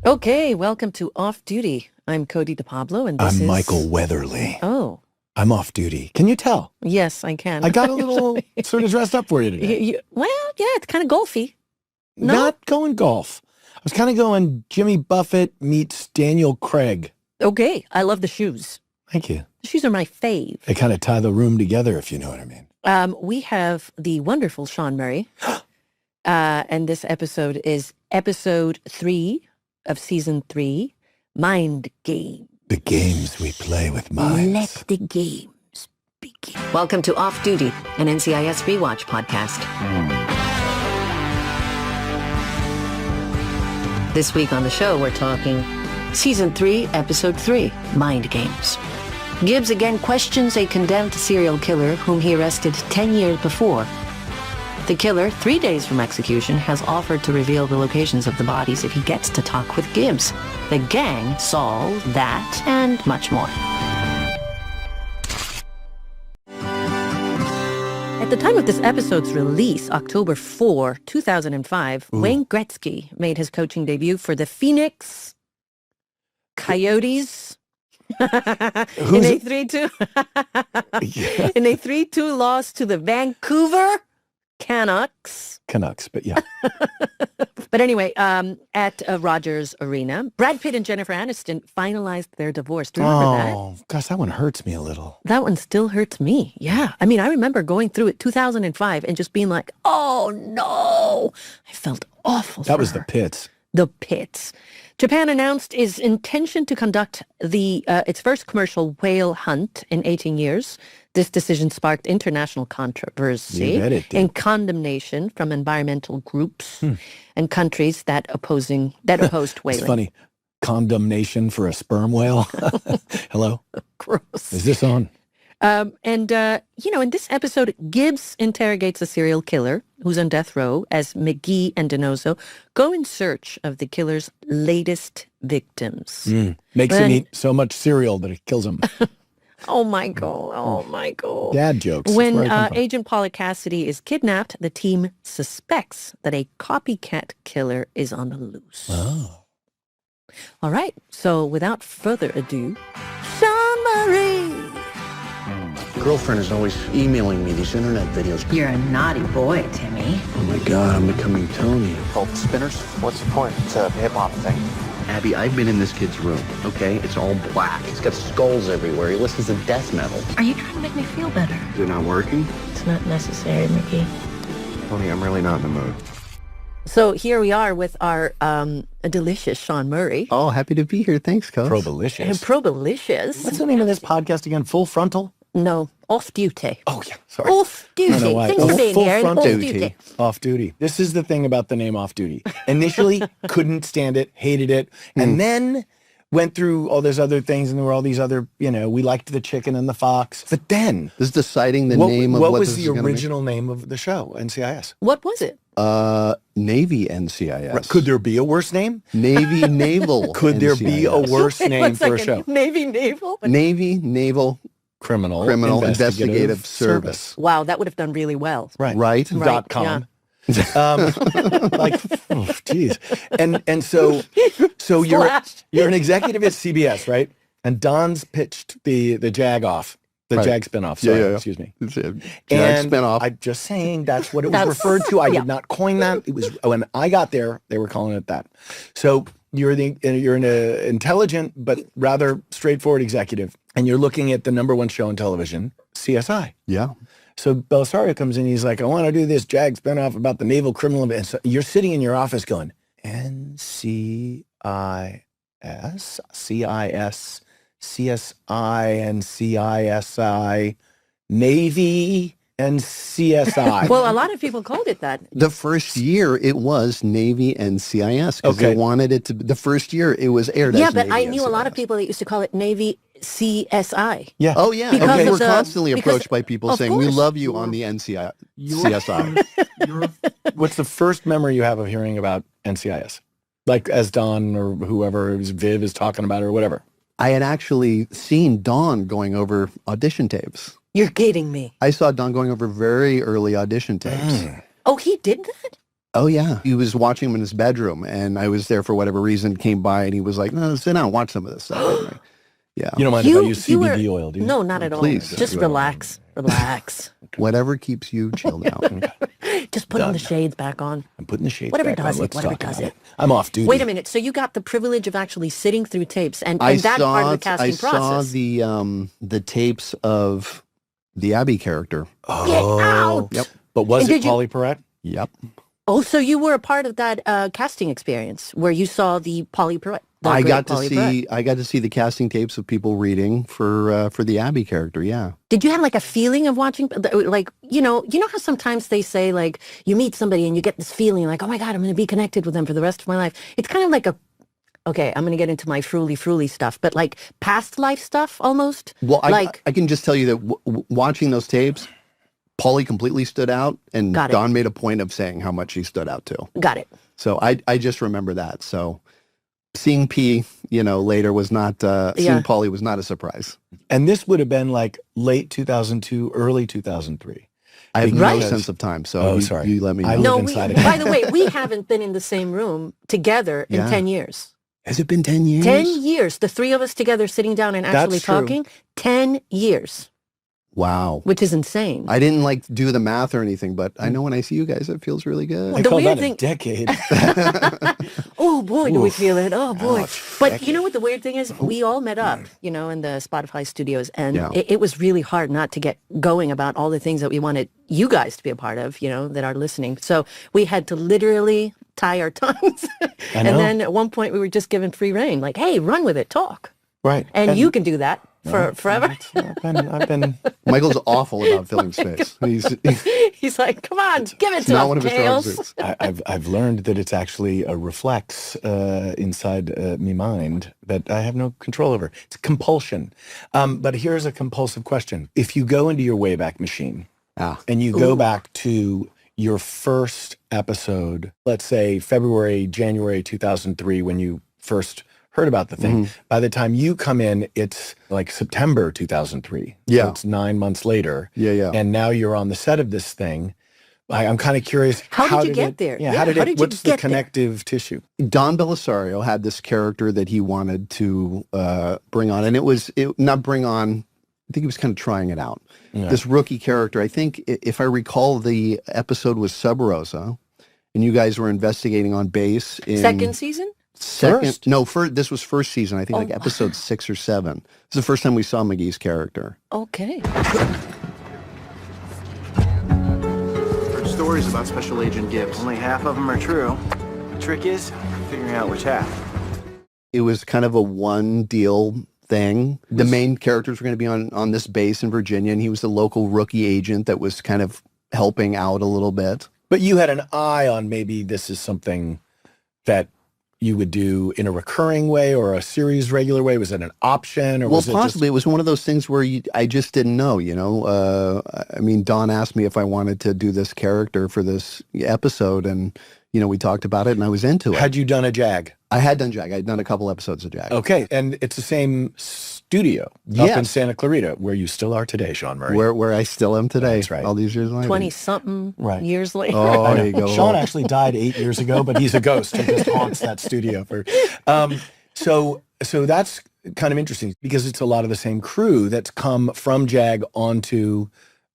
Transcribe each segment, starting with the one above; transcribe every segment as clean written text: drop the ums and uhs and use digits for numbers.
Okay, welcome to Off Duty. I'm Cody DePablo, and this is... I'm Michael Weatherly. Oh. I'm off duty. Can you tell? Yes, I can. I got a little sort of dressed up for you today. Well, yeah, it's kind of golfy. No? Not going golf. I was kind of going Jimmy Buffett meets Daniel Craig. Okay, I love the shoes. Thank you. The shoes are my fave. They kind of tie the room together, if you know what I mean. We have the wonderful Sean Murray, and this episode is episode 3 of season 3, Mind Game. The games we play with minds. Let the games begin. Welcome to Off Duty, an NCIS rewatch podcast. This week on the show, we're talking season 3, episode 3, Mind Games. Gibbs again questions a condemned serial killer whom he arrested 10 years before. The killer, 3 days from execution, has offered to reveal the locations of the bodies if he gets to talk with Gibbs. The gang solve that and much more. At the time of this episode's release, October 4, 2005, Wayne Gretzky made his coaching debut for the Phoenix Coyotes in a 3-2 in a 3-2 loss to the Vancouver Canucks, but yeah. But anyway, at Rogers Arena, Brad Pitt and Jennifer Aniston finalized their divorce. Do you remember that? Oh, gosh, that one hurts me a little. That one still hurts me. Yeah. I mean, I remember going through it 2005 and just being like, oh, no. I felt awful. That was the pits. The pits. Japan announced its intention to conduct its first commercial whale hunt in 18 years. This decision sparked international controversy and condemnation from environmental groups and countries that opposed whaling. It's funny. Condemnation for a sperm whale. Hello? Gross. Is this on? In this episode, Gibbs interrogates a serial killer who's on death row as McGee and Donoso go in search of the killer's latest victims. Makes him eat so much cereal that it kills him. Oh, my God. Dad jokes. When Agent Paula Cassidy is kidnapped, the team suspects that a copycat killer is on the loose. Oh. All right. So without further ado, Sean Murray. My girlfriend is always emailing me these internet videos. You're a naughty boy, Timmy. Oh my God, I'm becoming Tony. Called Spinners? What's the point? It's a hip-hop thing. Abby, I've been in this kid's room, okay? It's all black. He's got skulls everywhere. He listens to death metal. Are you trying to make me feel better? Is it not working? It's not necessary, Mickey. Tony, I'm really not in the mood. So here we are with our delicious Sean Murray. Oh, happy to be here. Thanks, Coach. Probalicious. Probalicious. What's the name of this podcast again? Full Frontal? No, Off Duty. Oh, yeah. Sorry. Off Duty. I don't know why. Things are saying Full here. Frontal. Off Duty. Off Duty. This is the thing about the name Off Duty. Initially, couldn't stand it, hated it, and then went through all those other things, and there were all these other, we liked the chicken and the fox. But then, This is deciding the name of what what was this the is gonna be. original name of the show, NCIS? What was it? Navy NCIS. Could there be a worse name? Navy Naval Could there be a NCIS. worse Wait, name one for a second. show? Navy Naval? Navy Naval Criminal Investigative Service. Wow, that would have done really well. Right. Right? Dot com. Geez. And so you're an executive at CBS, right? And Don's pitched the Jag off. The Right. Jag spinoff. Sorry, Yeah. excuse me. It's a And Jag spinoff. I'm just saying that's what it was referred to. I did not coin that. It was when I got there, they were calling it that. So you're an intelligent but rather straightforward executive, and you're looking at the number one show on television, CSI. Yeah. So Belisario comes in, he's like, I want to do this Jag spinoff about the naval criminal. And so you're sitting in your office going, NCIS, CIS, CSI, and CISI, Navy, and CSI. Well, a lot of people called it that. The first year it was Navy NCIS because Okay. they wanted it to be, the first year it was aired Yeah, as but Navy I knew a lot of NCIS. people that used to call it Navy CSI. Yeah. Oh, yeah. Because Okay. of We're the- constantly because- approached by people of saying, we course. love you on the NCIS. CSI. What's the first memory you have of hearing about NCIS? Like as Don or whoever Viv is talking about or whatever. I had actually seen Dawn going over audition tapes. You're kidding me. I saw Don going over very early audition tapes. Oh, he did that? Oh, yeah. He was watching him in his bedroom, and I was there for whatever reason, came by, and he was like, no, sit down, watch some of this stuff. with me. Yeah. You don't mind if I use CBD oil, do you? No, not at all. Please. Just relax. Relax. Whatever keeps you chilled out. Just putting the shades back on. I'm putting the shades Whatever back does on. it. Let's Whatever talk does about it. I'm off duty. Wait a minute. So you got the privilege of actually sitting through tapes and that part of the casting process. I saw the tapes of the Abby character. Get out! Yep. But was And it did you- Polly Perrette? Yep. Oh, so you were a part of that casting experience where you saw the Polly Perrette. I got to see the casting tapes of people reading for the Abby character. Yeah. Did you have like a feeling of watching, like, you know how sometimes they say like you meet somebody and you get this feeling like, oh my God, I'm going to be connected with them for the rest of my life. It's kind of like okay, I'm going to get into my fruly stuff, but like past life stuff almost. Well, like, I can just tell you that watching those tapes, Polly completely stood out, and Dawn made a point of saying how much she stood out too. Got it. So I just remember that. So seeing P, later was not, seeing Polly was not a surprise. And this would have been like late 2002, early 2003. I have no sense of time, so sorry. you let me know. live inside of by the way, we haven't been in the same room together in 10 years. Has it been 10 years? 10 years. The three of us together sitting down and actually talking. 10 years. Wow. Which is insane. I didn't do the math or anything, but I know when I see you guys, it feels really good. I call that a decade. Oh boy, do we feel it. Oh boy. But decade. you know what the weird thing is? We all met up, in the Spotify studios, and it was really hard not to get going about all the things that we wanted you guys to be a part of, that are listening. So we had to literally tie our tongues. And then at one point we were just given free rein, like, hey, run with it, talk. Right. And you can do that for forever. I've been. Michael's awful about filling space. He's like, come on, give it to not us, one of his strong Kales. suits. I've learned that it's actually a reflex inside me mind that I have no control over. It's compulsion. But here's a compulsive question. If you go into your Wayback Machine and you go back to your first episode, let's say January 2003, when you first heard about the thing. By the time you come in, it's like September 2003. Yeah. So it's 9 months later. Yeah. And now you're on the set of this thing. I'm kind of curious. How did you get there? Yeah, Yeah, how did how it, did you what's the get there? connective tissue? Don Belisario had this character that he wanted to bring on, and not bring on, I think he was kind of trying it out. Yeah. This rookie character, I think, if I recall, the episode was Sub Rosa, and you guys were investigating on base in... Second season? First? No, this was first season. I think episode 6 or 7. It's the first time we saw McGee's character. Okay. Heard stories about Special Agent Gibbs. Only half of them are true. The trick is figuring out which half. It was kind of a one deal thing. The main characters were going to be on this base in Virginia, and he was the local rookie agent that was kind of helping out a little bit. But you had an eye on maybe this is something that you would do in a recurring way or a series regular way? Was it an option? Or was possibly. It was one of those things where I just didn't know, Don asked me if I wanted to do this character for this episode, and, we talked about it, and I was into it. Had you done a JAG? I had done JAG. I'd done a couple episodes of JAG. Okay. And it's the same studio up in Santa Clarita, where you still are today, Sean Murray. Where I still am today. That's right. All these years later. 20-something years later. Oh, there you go. Sean actually died 8 years ago, but he's a ghost. He just haunts that studio. So that's kind of interesting because it's a lot of the same crew that's come from JAG onto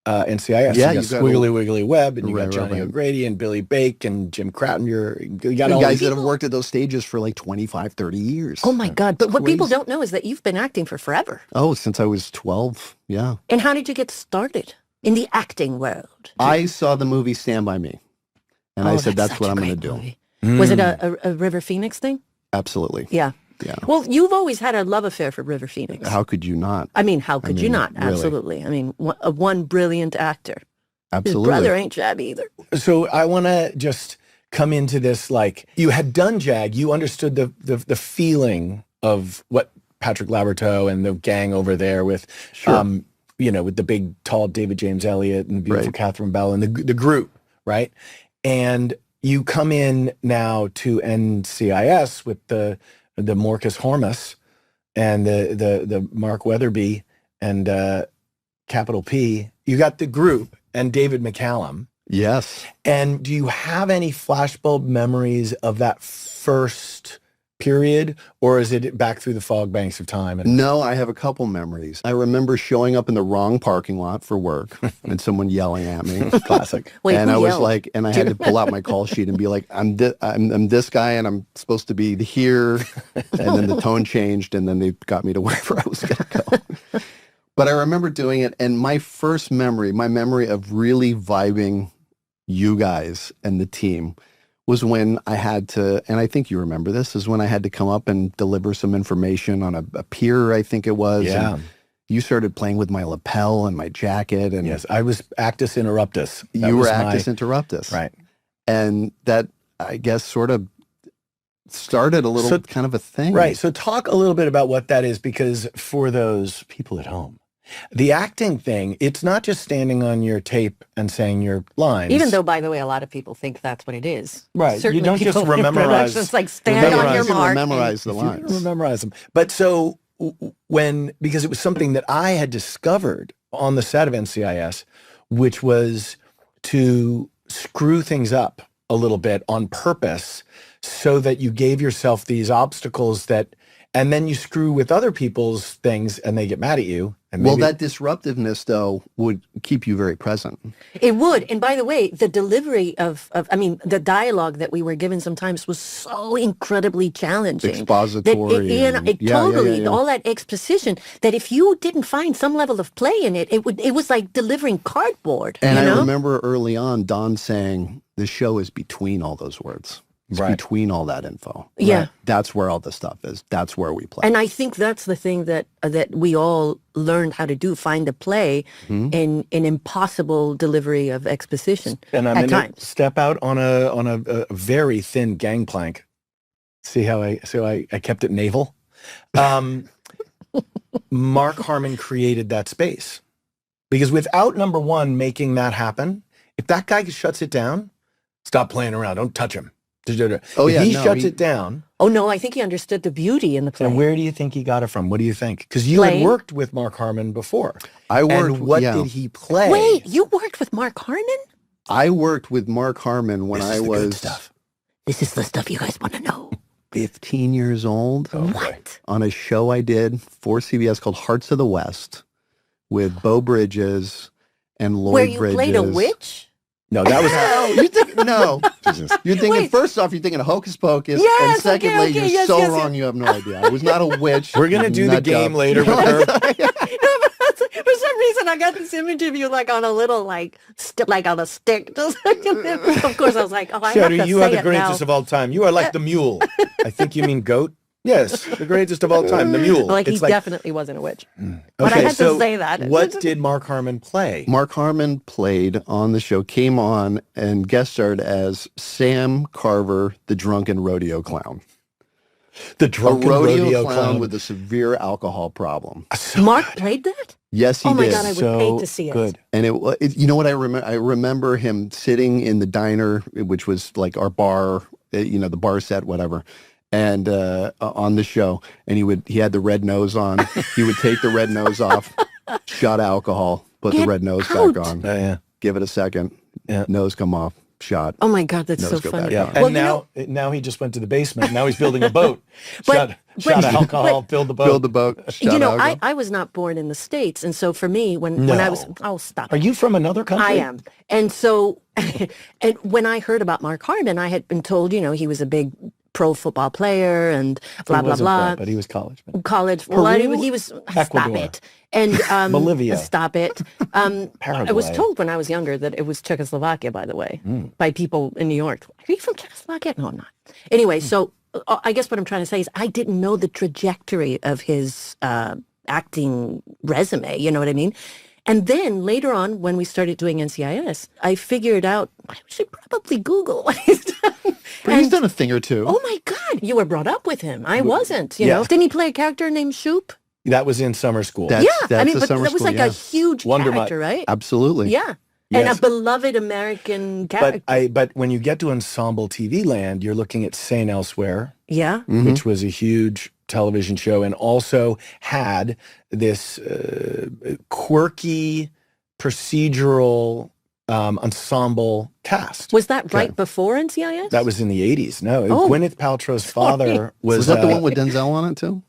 NCIS. Yeah, you got Squiggly Wiggly Webb, and you got Johnny O'Grady and Billy Bake and Jim Cratton. You got all guys these that have worked at those stages for like 25, 30 years. Oh my God. But what people don't know is that you've been acting for forever. Oh, since I was 12. Yeah. And how did you get started in the acting world? I saw the movie Stand By Me, and I said, that's what I'm going to do. Was it a River Phoenix thing? Absolutely. Yeah. Yeah. Well, you've always had a love affair for River Phoenix. How could you not? How could you not? Really. Absolutely. One brilliant actor. Absolutely. His brother ain't shabby either. So I want to just come into this, like, you had done JAG, you understood the feeling of what Patrick Laberteau and the gang over there with, with the big, tall David James Elliott and the beautiful Catherine Bell and the group, right? And you come in now to NCIS with the Morcus Hormus and the Mark Weatherby and Capital P. You got the group and David McCallum. Yes. And do you have any flashbulb memories of that first period, or is it back through the fog banks of time? No, I have a couple memories. I remember showing up in the wrong parking lot for work and someone yelling at me. Classic. Wait, And who I was yelled? like, and I had to pull out my call sheet and be like, I'm this guy and I'm supposed to be here. And then the tone changed and then they got me to wherever I was going to go. But I remember doing it. And my memory of really vibing you guys and the team was when I had to, and I think you remember this, is when I had to come up and deliver some information on a pier, I think it was. Yeah. And you started playing with my lapel and my jacket. And Yes, I was actus interruptus. you were actus interruptus. Right. And that, I guess, sort of started a little kind of a thing. Right. So talk a little bit about what that is, because for those people at home, the acting thing, it's not just standing on your tape and saying your lines. Even though, by the way, a lot of people think that's what it is. Right. Certainly you don't just people in memorize. productions, like stand on your You can mark. memorize the You lines. memorize them. But so because it was something that I had discovered on the set of NCIS, which was to screw things up a little bit on purpose so that you gave yourself these obstacles and then you screw with other people's things and they get mad at you. And Well, that disruptiveness, though, would keep you very present. It would. And by the way, the delivery the dialogue that we were given sometimes was so incredibly challenging. Expository. Totally. All that exposition, that if you didn't find some level of play in it, it was like delivering cardboard. And you know? I remember early on Don saying, the show is between all those words. It's Right. between all that info. Yeah. Right. That's where all the stuff is. That's where we play. And I think that's the thing that we all learned how to do, find the play in an impossible delivery of exposition And I'm at going times. to step out on a very thin gangplank. See how I kept it naval? Mark Harmon created that space. Because without number one making that happen, if that guy shuts it down, stop playing around, don't touch him. Oh, If yeah, he no, shuts he- it down, Oh, no, I think he understood the beauty in the play. and where do you think he got it from? What do you think? Because you had Playing. worked with Mark Harmon before. I worked. And what did he play? Wait, you worked with Mark Harmon? I worked with Mark Harmon when This I is the good was stuff. This is the stuff you guys want to know. 15 years old Oh, boy. What? on a show I did for CBS called Hearts of the West with Bo Bridges and Lloyd Where you Bridges. played a witch? No, that was No, no. Jesus. You're thinking, Wait. first off, you're thinking of Hocus Pocus. Yes, and okay, secondly, okay, you're yes, so yes, wrong, you have no idea. I was not a witch. We're gonna do the Nut game job. later with her. No, but for some reason, I got this image of you like on a little like on a stick. Just like, of course, I was like, oh, I have Sherry, to you say are the it greatest now. of all time. You are like the mule. I think you mean goat. Yes, the greatest of all time, the mule. Like he It's like, definitely wasn't a witch. But I had to say that. What did Mark Harmon play? Mark Harmon played on the show, came on and guest starred as Sam Carver, the drunken rodeo clown. The A drunken rodeo clown with a severe alcohol problem. Mark played that? Yes, he Oh my did. God, I would pay to see it. Good. And you know what I remember? I remember him sitting in the diner, which was like our bar, the bar set, whatever. And on the show, and he had the red nose on. He would take the red nose off, shot of alcohol, put the Get red nose out. back on, Yeah. give it a second, Yeah. nose come off, shot. Oh my God, that's Nose so go funny. back Yeah. on. And Well, now he just went to the basement. Now he's building a boat. But- shot of but- alcohol, filled the boat. Build the boat, shot of alcohol. I was not born in the States. And so for me, when I was, No. oh, stop. Are you from another country? I am. And so, and when I heard about Mark Harmon, I had been told, he was a big pro football player and blah, He blah, wasn't blah. that, but he was college. College. Peru? Well, he was, stop Ecuador. it. And Bolivia. Stop it. I was Paraguay. told when I was younger that it was Czechoslovakia, by the way, by people in New York. Are you from Czechoslovakia? No, I'm not. Anyway, so I guess what I'm trying to say is I didn't know the trajectory of his acting resume. You know what I mean? And then later on, when we started doing NCIS, I figured out I should probably Google what he's done. But he's done a thing or two. Oh my God, you were brought up with him. I wasn't, Yeah. know. Didn't he play a character named Shoop? That was in summer school. That's I mean, the but summer that was school, like yeah. a huge Wonder Mutt. character, right? Absolutely. Yeah. And Yes. a beloved American character. But when you get to ensemble TV land, you're looking at St. Elsewhere, yeah. which was a huge television show and also had this quirky procedural ensemble cast. Was that right before NCIS? That was in the 80s. No, Oh. Gwyneth Paltrow's father Was that the one with Denzel on it too?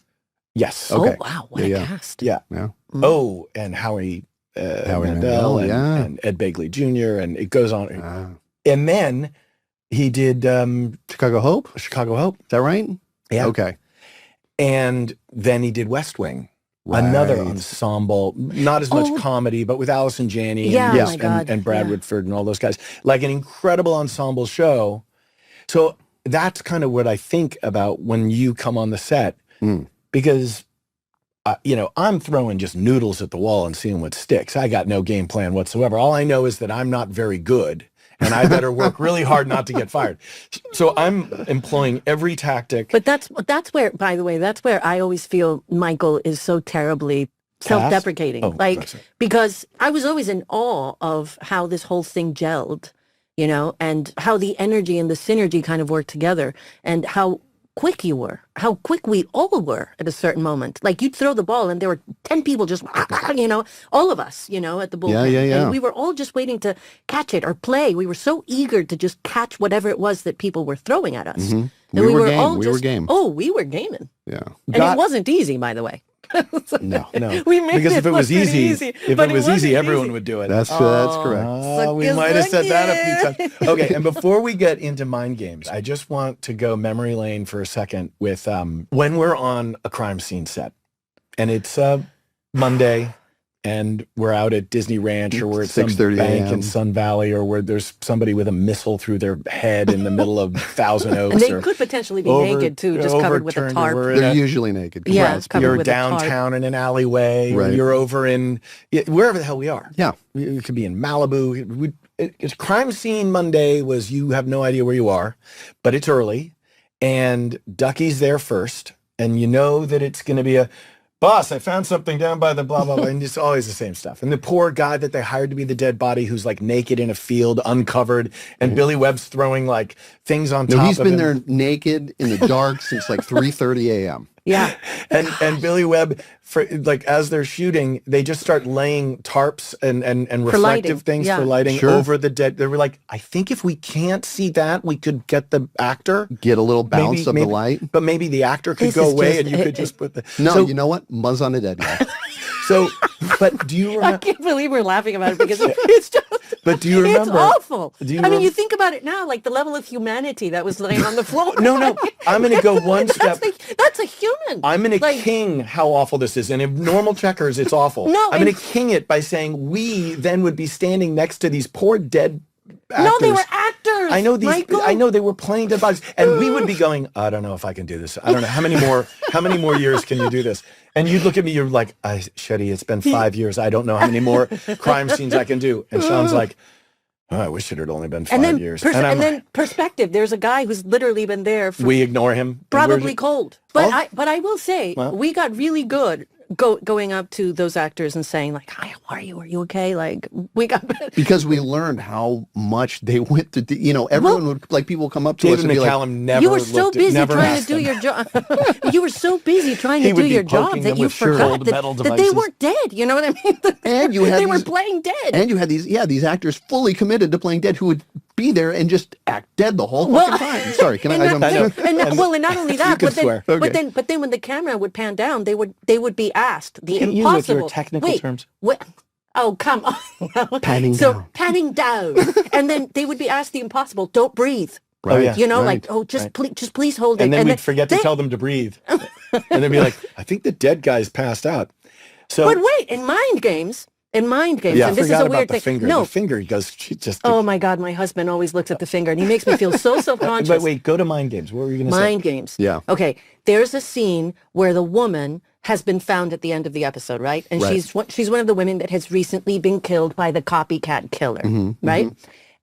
Yes. Okay. Oh, wow. What a Yeah. cast. Yeah. Yeah. Oh, and Howie Mandel and, yeah. and Ed Begley Jr. and it goes on. Ah. And then he did Chicago Hope? Is Chicago Hope. that right? Yeah. Okay. And then he did West Wing. Another Right. ensemble, not as much Oh. comedy, but with Allison Janney Yeah, and, oh my God, and Brad yeah. Whitford and all those guys. Like an incredible ensemble show. So that's kind of what I think about when you come on the set. Mm. Because, I'm throwing just noodles at the wall and seeing what sticks. I got no game plan whatsoever. All I know is that I'm not very good. And I better work really hard not to get fired. So I'm employing every tactic. But that's where, by the way, that's where I always feel Michael is so terribly self-deprecating. Oh, like, that's it. because I was always in awe of how this whole thing gelled, and how the energy and the synergy kind of worked together, and how quick you were, how quick we all were at a certain moment. Like, you'd throw the ball and there were 10 people just, all of us, at the bullpen. Yeah. And we were all just waiting to catch it or play. We were so eager to just catch whatever it was that people were throwing at us. Mhm. And We were game. all We were game. Oh, we were gaming. Yeah. And it wasn't easy, by the way. No. No, We made because it if it was look pretty easy, if but it was wasn't easy, everyone easy. would do it. That's correct. We Suck might have said that a it. few times. Okay, and before we get into mind games, I just want to go memory lane for a second with when we're on a crime scene set, and it's Monday, and we're out at Disney Ranch, or we're at some 6:30 bank a.m. in Sun Valley, or where there's somebody with a missile through their head in the middle of Thousand Oaks. And they or could potentially be over- naked too, just covered with a overturned, or tarp. we're in They're a- usually naked. Yeah, Correct. covered you're with a tarp. downtown in an alleyway, or Right. you're over in wherever the hell we are. Yeah. We could be in Malibu. It's crime scene Monday was you have no idea where you are, but it's early, and Ducky's there first, and you know that it's going to be a boss. I found something down by the blah blah blah, and it's always the same stuff. And the poor guy that they hired to be the dead body, who's like naked in a field, uncovered, and Billy Webb's throwing like things on top. No, he's of been him. there naked in the dark since like 3:30 a.m. Yeah. And Billy Webb, for like as they're shooting, they just start laying tarps and reflective lighting, things yeah. for lighting Sure. over the dead. They were like, I think if we can't see that, we could get the actor. Get a little bounce of maybe, the light. But maybe the actor could This go is away just- and you could just put the No, So, you know what? Muzz on a dead guy. so but do you I remember? can't believe we're laughing about it because it's just, But do you remember? it's awful. Do you I mean, you rem- think about it now, like the level of humanity that was laying on the floor. No. I'm going to go one step. That's a human. I'm going to Like- king how awful this is. And in normal checkers, it's awful. No, I'm going and- to king it by saying we then would be standing next to these poor dead actors. No, they were actors. I know these. Michael. I know they were playing dead bodies, and we would be going. I don't know if I can do this. I don't know how many more years can you do this? And you'd look at me. You're like, Shetty, it's been 5 years. I don't know how many more crime scenes I can do. And Sean's like, oh, I wish it had only been 5 years. And then perspective. There's a guy who's literally been there for we ignore him. and probably we're- cold. But Oh. I will say Well. we got really good going up to those actors and saying like, "Hi, how are you? Are you okay?" Like we got. Because we learned how much they went to do. Everyone would, like, people come up to us David and be like, McCallum never. You were so looked at- busy never trying to asked do them. your job. You were so busy trying He to would do be your job poking that them you with forgot cold metal that they devices. weren't dead. You know what I mean? And you had they were these- playing dead. and you had these actors fully committed to playing dead who would be there and just act dead the whole fucking time. Sorry, can I? And not, I don't- and not only that, can but then, swear. Okay. but then when the camera would pan down, they would be asked the Can't use with your impossible. technical Wait, terms. what? Oh, come on. Panning so down. panning down, and then they would be asked the impossible. Don't breathe. Oh, yeah. You know, right. like please hold it. And then we'd then forget to tell them to breathe. And they'd be like, I think the dead guy's passed out. So But wait, in mind games, yeah, and I this is forgot a about weird the thing. finger. No, The finger, he goes, she just. oh my God, my husband always looks at the finger, and he makes me feel so self-conscious. But wait, go to mind games. What were you going to say? Mind games. Yeah. Okay. There's a scene where the woman has been found at the end of the episode, right? And Right. she's one of the women that has recently been killed by the copycat killer, right?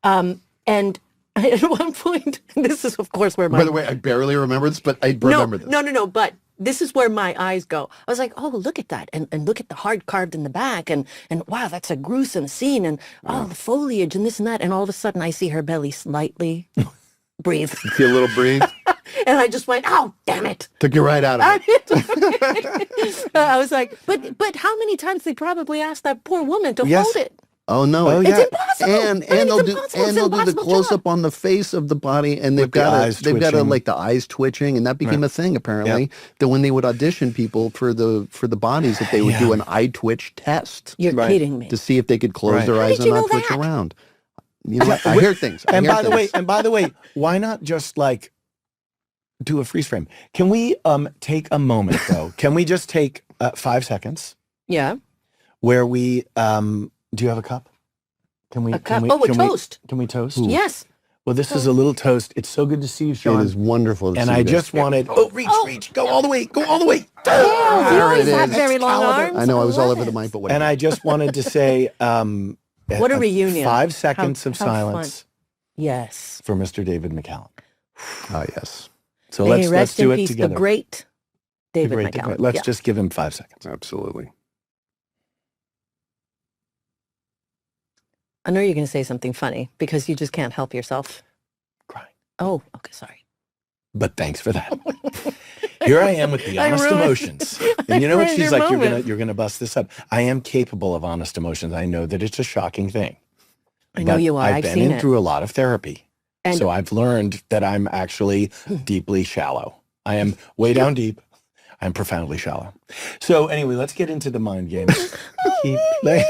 And at one point, this is of course where my By the way, I barely remember this, but I remember this. no. But this is where my eyes go. I was like, oh, look at that, and look at the heart carved in the back, and wow, that's a gruesome scene, and oh, the foliage and this and that, and all of a sudden I see her belly slightly breathe, See a little breathe. and I just went, oh, damn it. Took you right out of it. I was like, but how many times they probably asked that poor woman to Yes. hold it? Oh no! Oh, It's yeah. impossible. And they'll do the close up on the face of the body, and they've With the got eyes twitching. like the eyes twitching, and that became a thing apparently. That when they would audition people for the bodies, that they would do an eye twitch test You're kidding me. to see if they could close Right. their How eyes did and you not know twitch that? around. You know what? I hear things. And by the way, why not just like do a freeze frame? Can we take a moment though? Can we just take 5 seconds Yeah. where we do you have a cup? Can we? A cup? Can we, Oh, a can toast. We, can we toast? Yes. Well, this is a little toast. It's so good to see you, Sean. It is wonderful. To And see I this. just wanted. Oh, reach, go all the way, go all the way. Oh, you There always it have is. very long Excalibur. arms. I know I was all love over the it. mic, but whatever. And I just wanted to say, What a reunion. 5 seconds How- of how silence Yes. for Mr. David McCallum. Ah, yes, So May he let's rest do in it peace, together. the great The David great McCallum. Let's Yeah. just give him 5 seconds. absolutely. I know you're going to say something funny because you just can't help yourself. Crying. Oh, okay, sorry. But thanks for that. Here I am with the I honest ruined- emotions. And you know what? ruined She's your like, moment. you're gonna bust this up. I am capable of honest emotions. I know that it's a shocking thing. I know But you are. I've I've been seen in it. through a lot of therapy. And- So I've learned that I'm actually deeply shallow. I am way down deep. I'm profoundly shallow. So anyway, let's get into the mind games. Keep playing.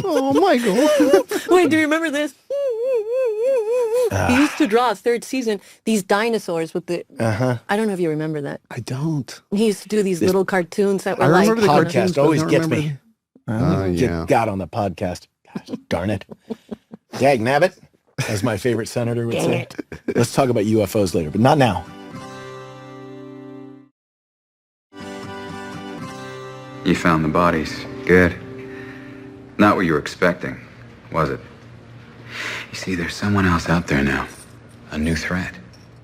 Oh, Michael. Wait, do you remember this? He used to draw third season these dinosaurs with the. I don't know if you remember that. I don't. He used to do these little cartoons that were I like. remember the Podcast cartoons, but I always don't gets remember me. yeah. Get got on the podcast. Gosh, darn it. Dag nabbit, as my favorite senator would Dang say. it. Let's talk about UFOs later, but not now. You found the bodies. Good. Not what you were expecting, was it? You see, there's someone else out there now. A new threat.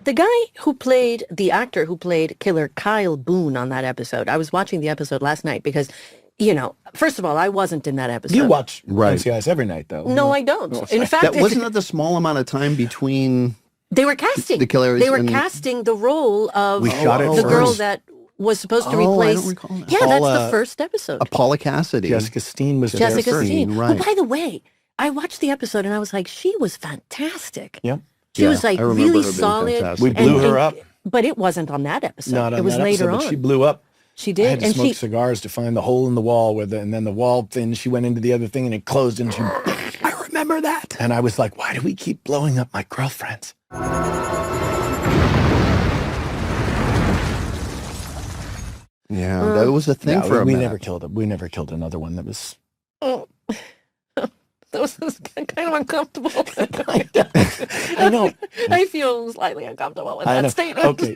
The actor who played Killer Kyle Boone on that episode. I was watching the episode last night because, first of all, I wasn't in that episode. You watch Right. NCIS every night, though. No, I don't. In fact, That wasn't that the small amount of time between. they were casting. the killers They were and- casting the role of We shot it the girl first. that was supposed to Oh, I replace. don't recall that. Yeah, that's Paula- the first episode. Paula Cassidy. Jessica Steen was Jessica there first. Steen. right. Who, by the way, I watched the episode and I was like, she was fantastic. Yep. She Yeah, was like I remember really her being solid. fantastic. We blew her up. But it wasn't on that episode. Not on it was that later episode, on. but she blew up. She I did. had to And smoke she cigars to find the hole in the wall and then the wall thin. She went into the other thing and it closed and she. I remember that. And I was like, why do we keep blowing up my girlfriends? Yeah, that was a thing No, for a we minute. never killed it. We never killed another one that was. Oh. That was kind of uncomfortable. I know. I feel slightly uncomfortable with I that know. statement. Okay.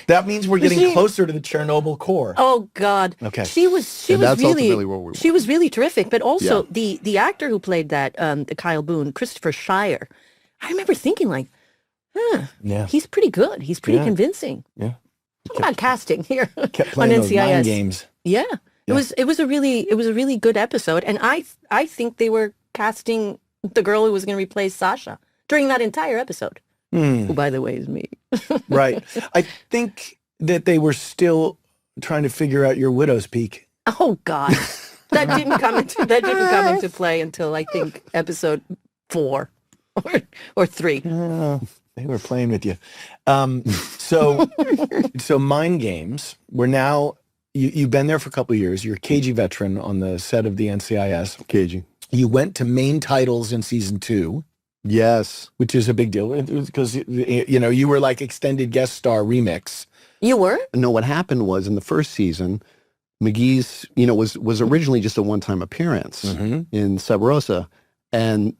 That means we're getting She- closer to the Chernobyl core. Oh God. Okay. She was And that's really ultimately what we she was really terrific. But also Yeah. the actor who played that the Kyle Boone, Christopher Shire. I remember thinking like, Yeah. he's pretty good. He's pretty Yeah. convincing. Yeah. Talk about casting here Kept on playing those mind NCIS. games. Yeah. Yeah. It was a really good episode, and I think they were casting the girl who was going to replace Sasha during that entire episode. Who, by the way, is me. Right. I think that they were still trying to figure out your widow's peak. Oh God, that didn't come into play until I think episode 4 or 3. Oh, they were playing with you. So mind games. We're now. You've been there for a couple of years. You're a cagey veteran on the set of the NCIS. Cagey. You went to main titles in season 2, Yes. which is a big deal because you were like extended guest star remix. You were? No, what happened was in the first season, McGee's, was originally just a one-time appearance in Sub Rosa. And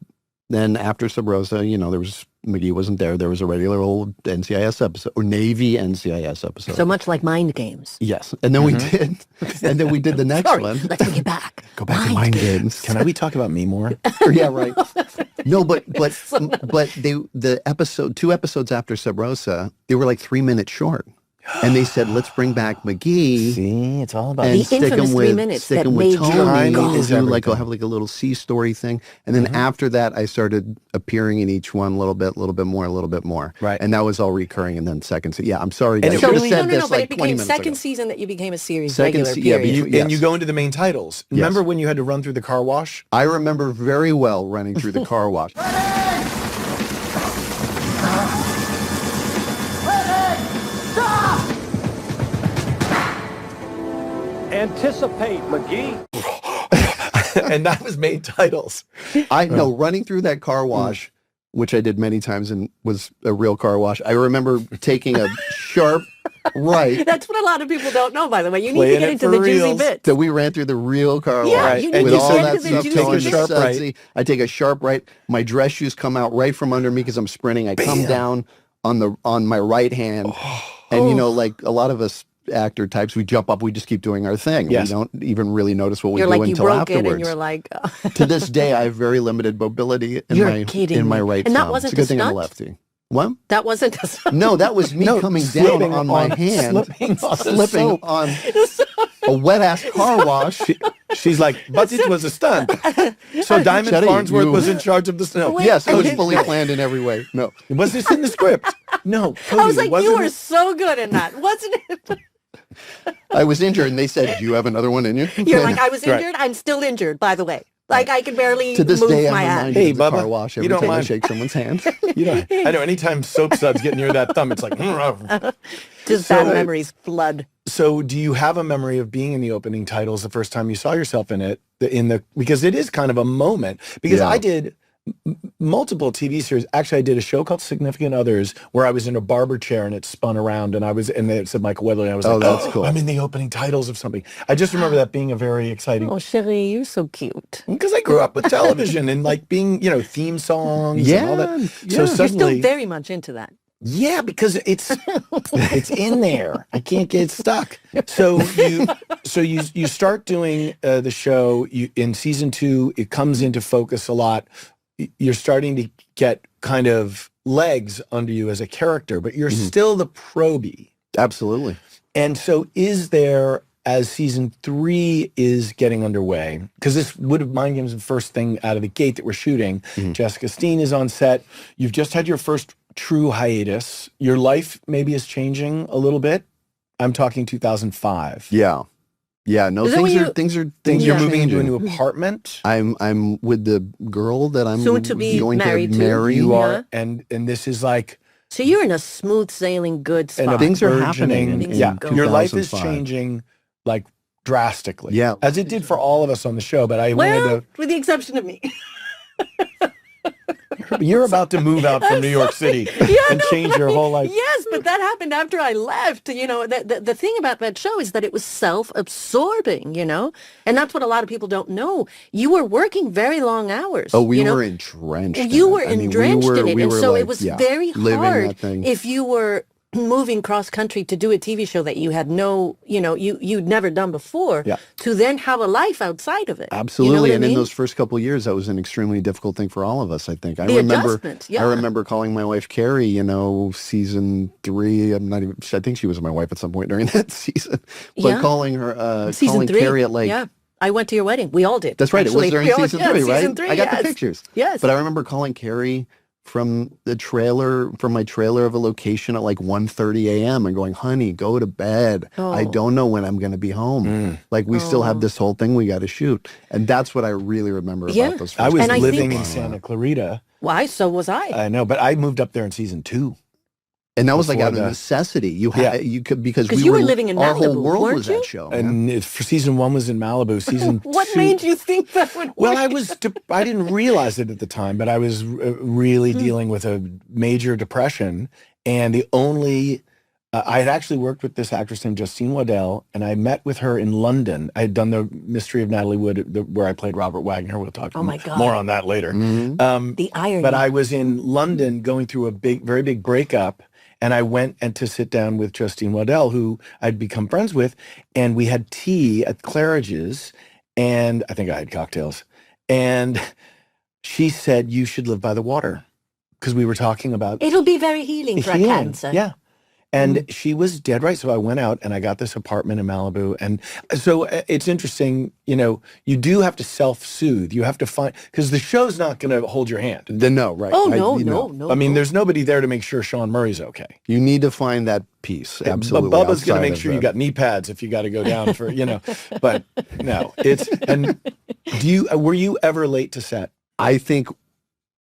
then after Sub Rosa, there was, McGee wasn't there. There was a regular old NCIS episode or Navy NCIS episode. So much like mind games. Yes. And then we did the next Sorry, one. let's take it back. Go back to mind games. Can we talk about me more? Yeah, right. No, but two episodes after Sub Rosa, they were like 3 minutes short. And they said, let's bring back McGee. See, it's all about And The infamous 3 minutes that made Tony Timing is to do everything. have like a little C story thing. And then after that, I started appearing in each one a little bit more. Right. And that was all recurring. And then second, yeah, I'm sorry, And guys. it I should have really- said no, this but like it 20 became minutes second ago. season that you became a series Second regular, se- yeah, period. between- And you Yes. go into the main titles. Remember when you had to run through the car wash? I remember very well running through the car wash. Anticipate, McGee. And that was main titles. I know running through that car wash, which I did many times and was a real car wash. I remember taking a sharp right. That's what a lot of people don't know, by the way. You need Playing to get it into for the juicy reals. bits. So we ran through the real car Yeah, wash you need with to all get that into the stuff juicy going bits. Sharp right. sudsy. I take a sharp right. My dress shoes come out right from under me because I'm sprinting. I come down on my right hand, and you know, like a lot of us actor types, we jump up, we just keep doing our thing. Yes. We don't even really notice what we You're do like, you until broke afterwards. it, and you're like, To this day, I have very limited mobility in You're my kidding my me. right And that thumb. wasn't it's a good a thing I'm a stunt? lefty. What? that wasn't a No, that was me coming down slipping on my hand, slipping on the soap. on a wet ass car wash. She's like, but it was a stunt. So Diamond Shut it, Farnsworth you- was in charge of the snow. Wait, Yes, it was okay. fully planned in every way. No. Was this in the script? No. I was Cody, like, you wasn't were it? so good in that, wasn't it? I was injured, and they said, "Do you have another one in you?" You're like, I was Right. injured. I'm still injured, by the way. Like, I can barely To this move day, my I'm hand. reminded Hey, of the car Bubba, wash you every don't time I mind. shake someone's hand. You know, I know anytime soap suds get near that thumb, it's like, Just So- bad memories flood. So do you have a memory of being in the opening titles the first time you saw yourself in it? Because it is kind of a moment. Because Yeah. I did multiple TV series. Actually, I did a show called Significant Others where I was in a barber chair and it spun around and it said Michael Weatherly. And I was Oh, like, that's cool. I'm in the opening titles of something. I just remember that being a very exciting, Oh, Cherie, you're so cute. because I grew up with television and like being, theme songs and all that. Yeah, So yeah. You're suddenly, still very much into that. yeah, because it's in there. I can't get stuck. So you start doing the show. In season 2, it comes into focus a lot. You're starting to get kind of legs under you as a character, but you're still the probie. Absolutely. And so, is there, as season 3 is getting underway, because this would have Mind Games the first thing out of the gate that we're shooting. Jessica Steen is on set. You've just had your first true hiatus. Your life maybe is changing a little bit. I'm talking 2005. Yeah. Yeah. No, Is that when things are You're moving into a changing. new apartment. I'm with the girl that I'm Soon to be going married to to. marry. You Yeah. are, and this is like So you're in a smooth sailing good and spot. Things are burgeoning- happening in Things yeah, go. your life is 2005. changing like drastically. Yeah. as it did for all of us on the show. But I Well, wanted with the exception of me. to. You're about to move out from New York City and change your whole life. Yes, but that happened after I left. You know, the thing about that show is that it was self-absorbing, and that's what a lot of people don't know. You were working very long hours. Oh, we you know? were entrenched. You in were it. I mean, entrenched in it, we and were so like, it was yeah, very living hard that thing. if you were moving cross country to do a TV show that you had you'd never done before, Yeah. to then have a life outside of it. Absolutely, You know what I and in mean? those first couple of years, that was an extremely difficult thing for all of us. I think The adjustment, yeah. I remember calling my wife Carrie. Season 3. I'm not even. I think she was my wife at some point during that season. But Yeah. calling her, Season calling 3, Carrie at like. yeah. I went to your wedding. We all did. That's right. actually. It was during We all- season yeah, 3, right? Season 3, I got yes. the pictures. Yes. But I remember calling Carrie from my trailer of a location at like 1:30 a.m. and going, honey, go to bed. I Oh. don't know when I'm going to be home. Like we still have this whole thing we got to shoot. And that's what I really remember Yeah. about those first I was And I living think- in Santa Clarita. Why? So was I. I know, but I moved up there in season 2. And that was like Before out of the- necessity. You Yeah. had you could because 'Cause we you were living in our whole Malibu, world weren't was you? that show. man. And for season 1 was in Malibu. Season What 2 made you think that would Well, work? I didn't realize it at the time, but I was really dealing with a major depression. And the only, I had actually worked with this actress named Justine Waddell, and I met with her in London. I had done the Mystery of Natalie Wood, where I played Robert Wagner. We'll talk Oh my God. more on that later. Mhm. The irony. But I was in London going through a very big breakup. And I went to sit down with Justine Waddell, who I'd become friends with, and we had tea at Claridge's, and I think I had cocktails. And she said, you should live by the water, because we were talking about It'll be very healing for a healing. cancer. Yeah. And she was dead right. So I went out and I got this apartment in Malibu. And so it's interesting, you do have to self-soothe. You have to find, because the show's not going to hold your hand. No, right. Oh, no. I mean, there's nobody there to make sure Sean Murray's okay. You need to find that peace. Absolutely. But Bubba's going to make sure you got knee pads if you got to go down for, but no, and were you ever late to set? I think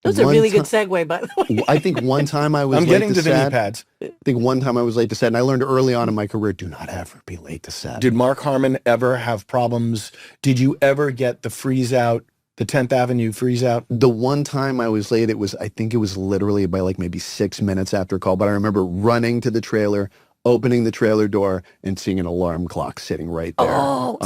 That was a really good segue, by the way. I think one time I was I'm late getting to the set. knee pads. I think one time I was late to set, and I learned early on in my career, do not ever be late to set. Did Mark Harmon ever have problems? Did you ever get the freeze out, the 10th Avenue freeze out? The one time I was late, I think it was literally by like maybe 6 minutes after call, but I remember running to the trailer, opening the trailer door, and seeing an alarm clock sitting right there. Oh,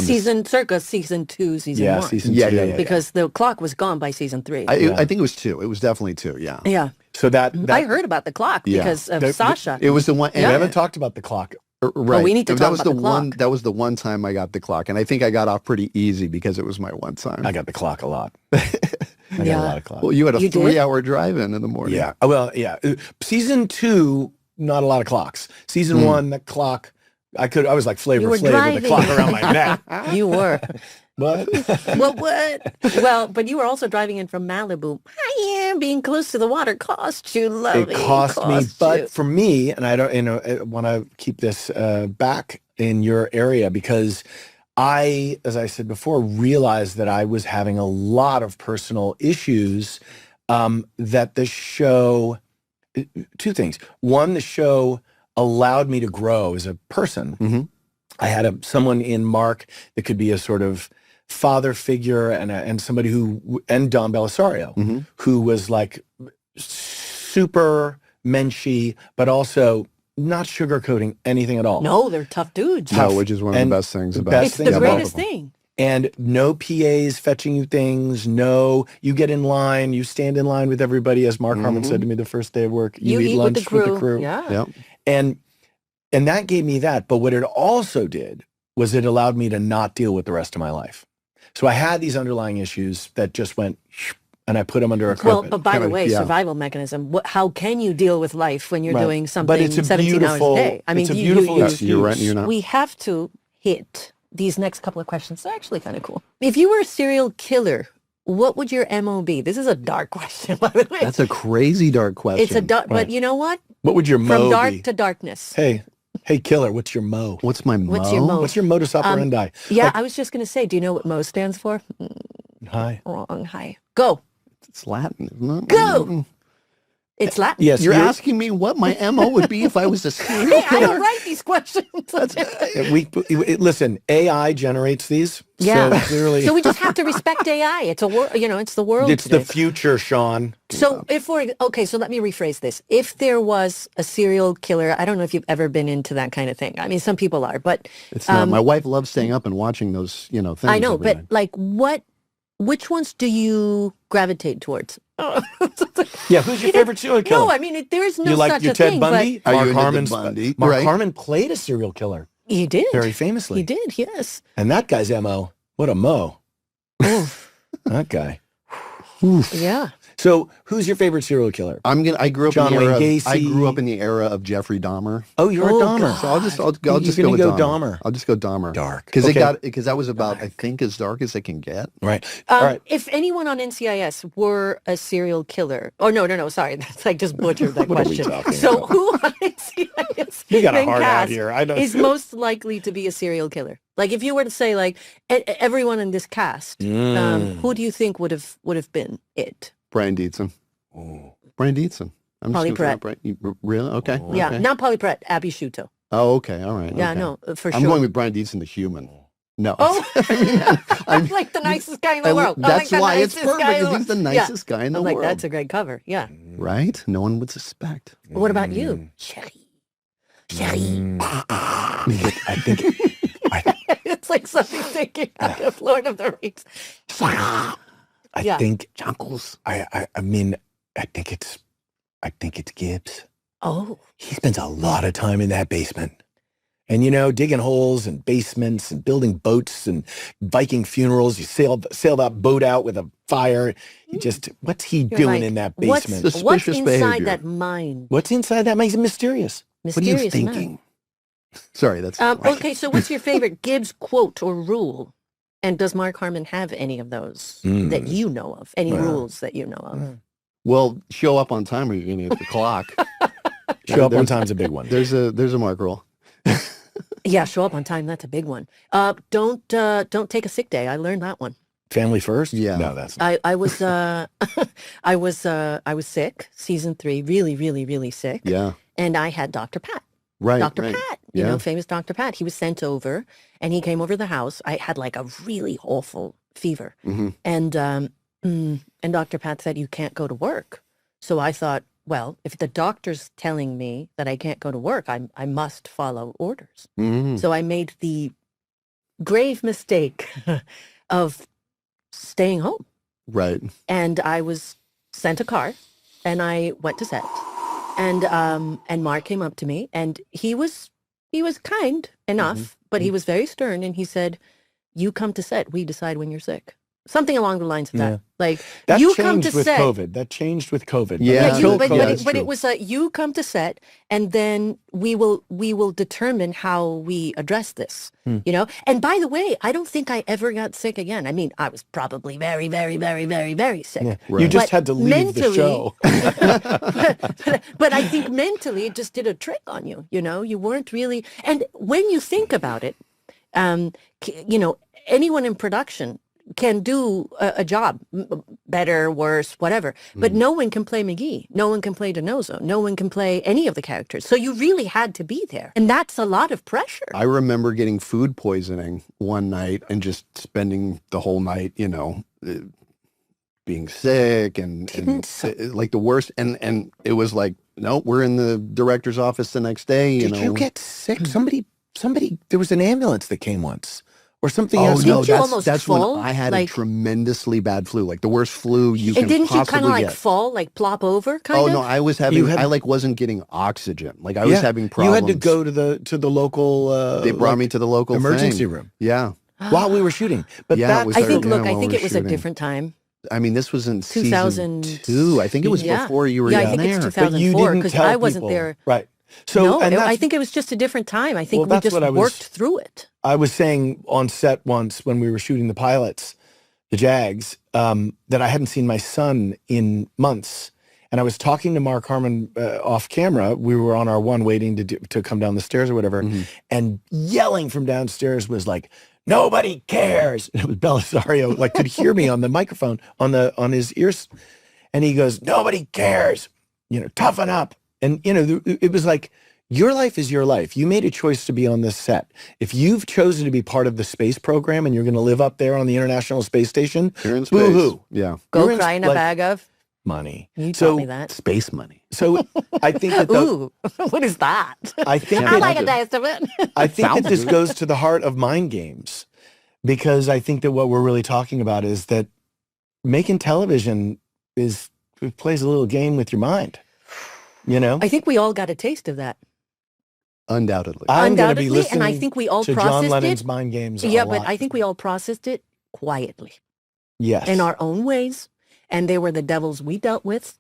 circa season 2, season 1. Season 2. Yeah. Because the clock was gone by season 3. I think it was 2. It was definitely 2, yeah. Yeah. So that I heard about the clock because of Sasha. It was the one. We haven't talked about the clock. Right. we need to talk about the clock. That was the one time I got the clock, and I think I got off pretty easy because it was my one time. I got the clock a lot. I got a lot of clock. Well, you had a You did? 3-hour drive in the morning. Yeah. Well, yeah. Season 2, not a lot of clocks. Season 1, the clock. I was like Flavor Flav with the clock around my neck. You were. What? What? Well, but you were also driving in from Malibu. Yeah, being close to the water cost you, lovely. It cost me, but for me, and I don't, I want to keep this back in your area because I, as I said before, realized that I was having a lot of personal issues. That the show, 2 things. One, the show allowed me to grow as a person. Mm-hmm. I had someone in Mark that could be a sort of father figure and somebody and Don Belisario, who was like super menschy, but also not sugarcoating anything at all. No, they're tough dudes. No, which is one of the best things about It's the greatest thing. And no PAs fetching you things. No, you get in line. You stand in line with everybody, as Mark Harmon said to me the first day of work. You eat lunch with the crew. Yeah. Yep. And that gave me that. But what it also did was it allowed me to not deal with the rest of my life. So I had these underlying issues that just went, and I put them under a carpet. Well, but by the way, survival mechanism. How can you deal with life when you're doing something 17 hours a day? I mean, it's a beautiful excuse. You're right. You're not. We have to hit these next couple of questions. They're actually kind of cool. If you were a serial killer, what would your MO be? This is a dark question, by the way. That's a crazy dark question. It's a dark, but you know what? What would your mo From dark be? to darkness. Hey, killer, what's your mo? What's my mo? What's your mo? What's your modus operandi? Yeah, I was just going to say, do you know what MO stands for? Hi. Wrong. Hi. Go. It's Latin, isn't it? Go. It's Latin. Yes, You're asking me what my MO would be if I was a serial Hey, I killer? don't write these questions. Listen, AI generates these. Yeah. So clearly, So we just have to respect AI. It's a world, it's the world. it's today. the future, Sean. So so let me rephrase this. If there was a serial killer, I don't know if you've ever been into that kind of thing. I mean, some people are, but It's not. My wife loves staying up and watching those, things. I know, every but night. which ones do you gravitate towards? Yeah, who's your favorite serial killer? No, I mean, there's no you like such your a Ted thing. Bundy? Are you Mark into Harmon's Bundy? Mark Right. Harmon played a serial killer But he did. very famously. He did, yes. And that guy's MO, what a mo. That guy. Yeah. So, who's your favorite serial killer? I grew up John in the era. Wayne Of, I Gacy. grew up in the era of Jeffrey Dahmer. Oh, you're a Dahmer. So I'll just You're go gonna with go Dahmer. Dahmer. I'll just go Dahmer. Dark. Because Okay. because that was about I think as dark as it can get. Right. All right. If anyone on NCIS were a serial killer, no, sorry, that's I just butchered that What are we question. talking So about? who on NCIS You got a then hard out cast here. I don't. is most likely to be a serial killer? Like if you were to say like everyone in this cast, who do you think would have been it? Brian Dietzen. Oh. Brian Dietzen. I'm Polly just gonna Pratt. Brian, really? Okay. Yeah, Okay. not Polly Pratt, Abby Sciuto. Oh, okay. All right. Yeah, okay. no, for sure. I'm going with Brian Dietzen, the human. No. Oh, I'm I'm like the nicest guy in the world. That's why it's nicest perfect guy in because the he's the world. nicest guy in the I'm like, world. that's a great cover. Yeah. Right? No one would suspect. What about you, Sherry? Sherry. I think. It's like something taken out of Lord of the Rings. I Yeah. think. Junkles. I think it's Gibbs. Oh, He spends a lot of time in that basement. And, digging holes and basements and building boats and Viking funerals. You sail that boat out with a fire. What's he doing like, in that what's basement? inside Suspicious behavior. that mind? What's inside that makes it mysterious. Mysterious what are you man. thinking? Sorry, that's Okay, so what's your favorite Gibbs quote or rule? And does Mark Harmon have any of those that you know of? Any rules that you know of? Well, show up on time or you're going to hit the clock. Show up on time's a big one. There's a Mark rule. Yeah, show up on time. That's a big one. Don't take a sick day. I learned that one. Family first? Yeah. No, that's not. I was I was sick, season 3, really, really, really sick. Yeah. And I had Dr. Pat. Right. Dr. right. Pat, you know, famous Dr. Pat. He was sent over and he came over to the house. I had like a really awful fever. Mm-hmm. And Dr. Pat said, you can't go to work. So I thought, well, if the doctor's telling me that I can't go to work, I must follow orders. Mm-hmm. So I made the grave mistake of staying home. Right. And I was sent a car and I went to set. And Mark came up to me and he was kind enough, but he was very stern and he said, you come to set, we decide when you're sick. Something along the lines of that. Yeah. Like, That you changed come to with set. COVID. That changed with COVID. Yeah, Until but, COVID. but it was you come to set and then we will determine how we address this, you know? And by the way, I don't think I ever got sick again. I mean, I was probably very, very, very, very, very sick. Yeah. Right. You just But had to leave the mentally- show. but I think mentally it just did a trick on you, you know? You weren't really, and when you think about it, you know, anyone in production can do a job, better, worse, whatever. But no one can play McGee. No one can play Donoso. No one can play any of the characters. So you really had to be there. And that's a lot of pressure. I remember getting food poisoning one night and just spending the whole night, you know, being sick and like the worst. And it was like, no, we're in the director's office the next day. Did you get sick? Somebody, there was an ambulance that came once. Or something Oh else. no, Didn't you almost that's fall? when I had Like- a tremendously bad flu, like the worst flu you can And didn't you possibly kind of like get. fall, like plop over, kind Oh of? no, I was having, had- I like wasn't getting oxygen. Like I was having You problems. had to go to the local. They brought me to the local emergency thing. room Yeah, while we were shooting. But Yeah, that it was I our- think, yeah, look, I while think we it were was a shooting. different time. I mean this was in 2000 season 2. I think it was Yeah. before you were Yeah, I even think it's there. 2000. but you 2004, didn't 'cause tell I wasn't people. there. Right. So No, and I that's- think it was just a different time. I think Well, we that's just what I was- worked through it. I was saying on set once when we were shooting the pilots, the Jags, that I hadn't seen my son in months. And I was talking to Mark Harmon off camera. We were on our one waiting to come down the stairs or whatever. And yelling from downstairs was like, nobody cares. And it was Belisario, like could hear me on the microphone, on his ears. And he goes, nobody cares, you know, toughen up. And, you know, it was like, your life is your life. You made a choice to be on this set. If you've chosen to be part of the space program and you're going to live up there on the International Space Station, You're in space. boo-hoo. Yeah, Go You're in, cry in a like, bag of. money. You So- taught me that. space money. So I think that Ooh, what is that? I think Yeah, I that, like a taste of it. I think that Sounds this good. goes to the heart of mind games, because I think that what we're really talking about is that making television it plays a little game with your mind. You know, I think we all got a taste of that. Undoubtedly. I'm going to be Undoubtedly, listening and I think we all to John processed Lennon's it. mind games. Yeah, a but lot. I think we all processed it quietly yes, in our own ways, and they were the devils we dealt with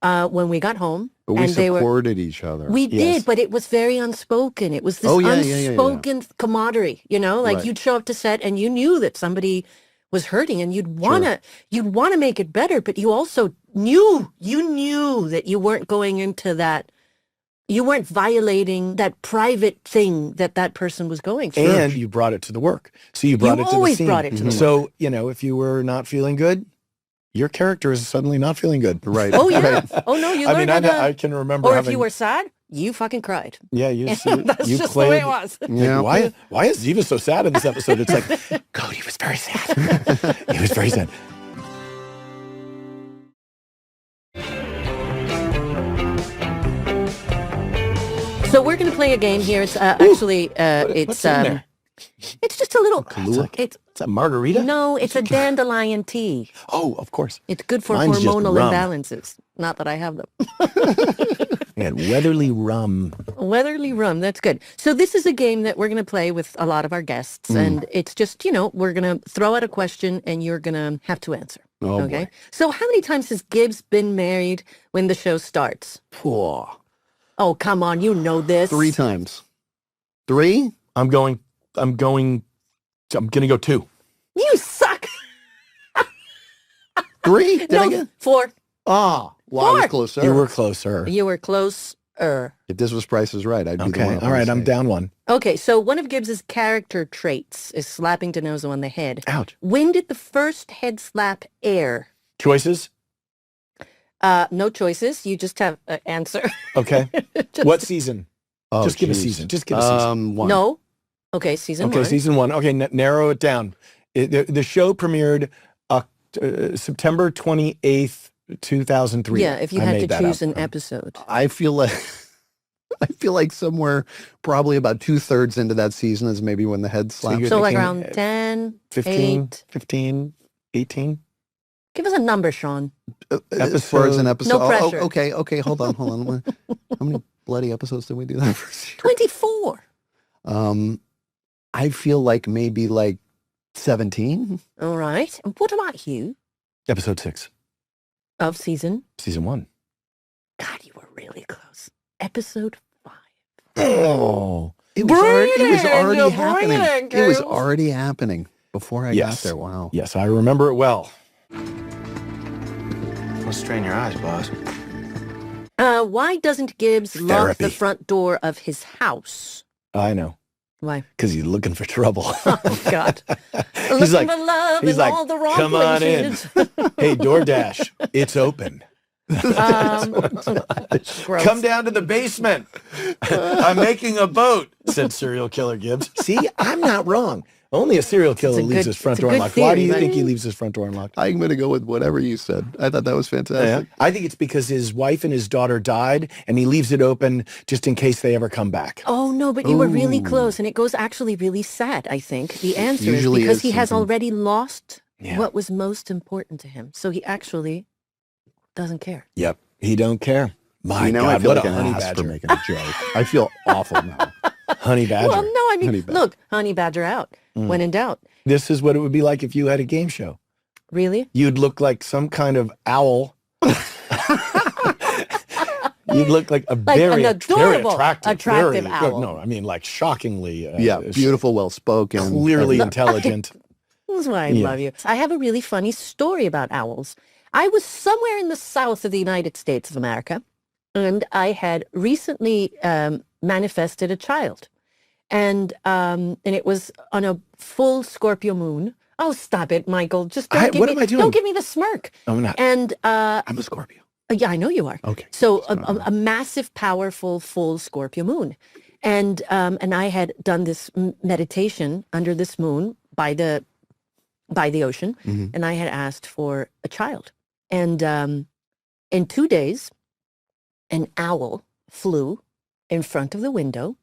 when we got home. But we and they were. supported each other. We Yes. did, but it was very unspoken. It was this Oh, yeah. unspoken camaraderie, you know, like Right. you'd show up to set and you knew that somebody was hurting and you'd want to make it better, but you also knew that you weren't going into that, you weren't violating that private thing that person was going through. and you brought it to the work. So you brought it to the always scene. brought it to the So, you know, if you were not feeling good, your character is suddenly not feeling good. Right. Oh yeah. Right. Oh no, you I learned mean, how to, I can remember or if having, you were sad, you fucking cried. yeah, you That's you just played, the way it was. Yeah. Why is Ziva so sad in this episode? It's like, God, he was very sad. He was very sad. So we're going to play a game here. It's actually it's what's in there? it's just a little. It's It's a margarita? no, it's a dandelion tea. Oh, of course. It's good for Mine's just hormonal rum. imbalances. Not that I have them. We had Weatherly rum. Weatherly rum. That's good. So this is a game that we're going to play with a lot of our guests, and it's just we're going to throw out a question, and you're going to have to answer. Oh, okay. So how many times has Gibbs been married when the show starts? Poor. Oh, come on. You know this. 3 times. 3? I'm going to go 2. You suck. 3? Did I No, get? 4. Ah, well, I was 4. closer. You were closer. You were closer. If this was Price is Right, I'd be the Okay. one up All on right. the I'm stage. down 1. Okay, so one of Gibbs's character traits is slapping DiNozzo on the head. Ouch. When did the first head slap air? Choices? No choices. You just have an answer. Okay. Just- What season? Oh, Just give a geez. season. Just give a season. 1. No. Okay, season Okay, 1. season 1. Okay, narrow it down. The show premiered September 28th, 2003. Yeah, if you I had made to that choose up. an episode. I feel like somewhere probably about 2/3 into that season is maybe when the head slaps. you're So like thinking, around 10, 15, 8. 15, 18. Give us a number, Sean. As far as an episode. No pressure. Okay. Hold on. How many bloody episodes did we do that first year? 24. I feel like maybe like 17. All right. And what about you Episode 6, of season? season 1. God, you were really close. Episode 5. Oh. It was already Bring it happening. in, It was Gibbs. already happening before I got Yes. there. Wow. Yes, I remember it well. Don't strain your eyes, boss. Why doesn't Gibbs lock Therapy. the front door of his house? I know. Why? Because he's looking for trouble. Oh, God. He's Looking like, for love he's in like, all the wrong come on in. places. Hey, DoorDash, it's open. Gross. Come down to the basement. I'm making a boat, said serial killer Gibbs. See, I'm not wrong. Only a serial killer It's a leaves good- his front it's a door good unlocked. Why do theory, you but- think he leaves his front door unlocked? I'm going to go with whatever you said. I thought that was fantastic. I think it's because his wife and his daughter died, and he leaves it open just in case they ever come back. Oh, no, but you were really Ooh. close, and it goes actually really sad, I think. The answer Usually is because is he has something- already lost Yeah. what was most important to him. So he actually doesn't care. Yep, he don't care. My See, now I God, feel what like a an honey ass for badger. making a joke. I feel awful now. Honey badger. Well, no, I mean, Honey badger. look, honey badger out. When in doubt. This is what it would be like if you had a game show. Really? You'd look like some kind of owl. You'd look like a Like very, an adorable, very attractive attractive owl. No, I mean like shockingly. Yeah, beautiful, well-spoken. Clearly intelligent. That's why I Yeah. love you. I have a really funny story about owls. I was somewhere in the south of the United States of America, and I had recently manifested a child. And it was on a full Scorpio moon. Oh, stop it, Michael. Just don't What am I doing? Don't give me the smirk. I'm not. And I'm a Scorpio. yeah, I know you are. Okay. So a massive, powerful, full Scorpio moon. And I had done this meditation under this moon by the ocean, and I had asked for a child. And in 2 days, an owl flew in front of the window,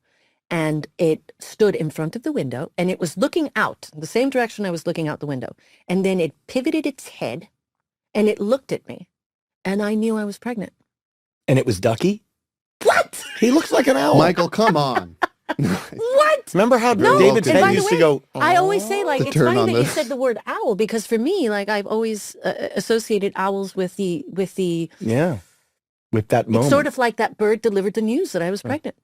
and it stood in front of the window, and it was looking out the same direction I was looking out the window. And then it pivoted its head, and it looked at me, and I knew I was pregnant. And it was Ducky? What? He looks like an owl. Michael, come on. What? Remember how No, David and by Tennant the used to way, go, I always say, like, The it's turn funny on that you this. said the word owl, because for me, like, I've always associated owls with the. yeah, with that moment. It's sort of like that bird delivered the news that I was pregnant.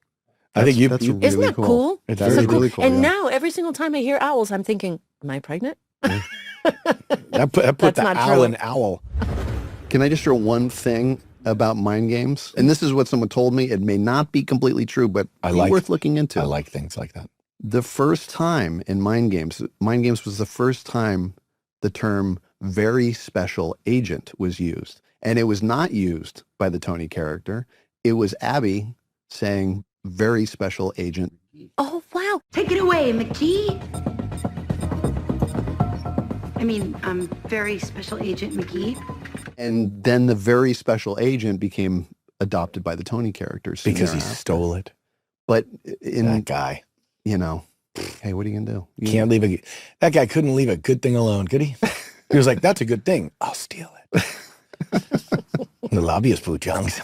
I think you, That's you really Isn't that cool? It's Isn't very that cool? really cool, And yeah. now every single time I hear owls, I'm thinking, am I pregnant? that put That's the not owl true. in owl. Can I just throw one thing about mind games? And this is what someone told me. It may not be completely true, but worth looking into. I like things like that. The first time in mind games was the first time the term very special agent was used. And it was not used by the Tony character. It was Abby saying very special agent. Oh, wow. Take it away, McGee. I mean, I'm very Special Agent McGee. And then the very special agent became adopted by the Tony characters. soon Because he thereafter. stole it. But That in, guy. you know, hey, what are you going to do? You- Can't leave that guy couldn't leave a good thing alone, could he? He was like, that's a good thing. I'll steal it. The lobbyist poo chunks.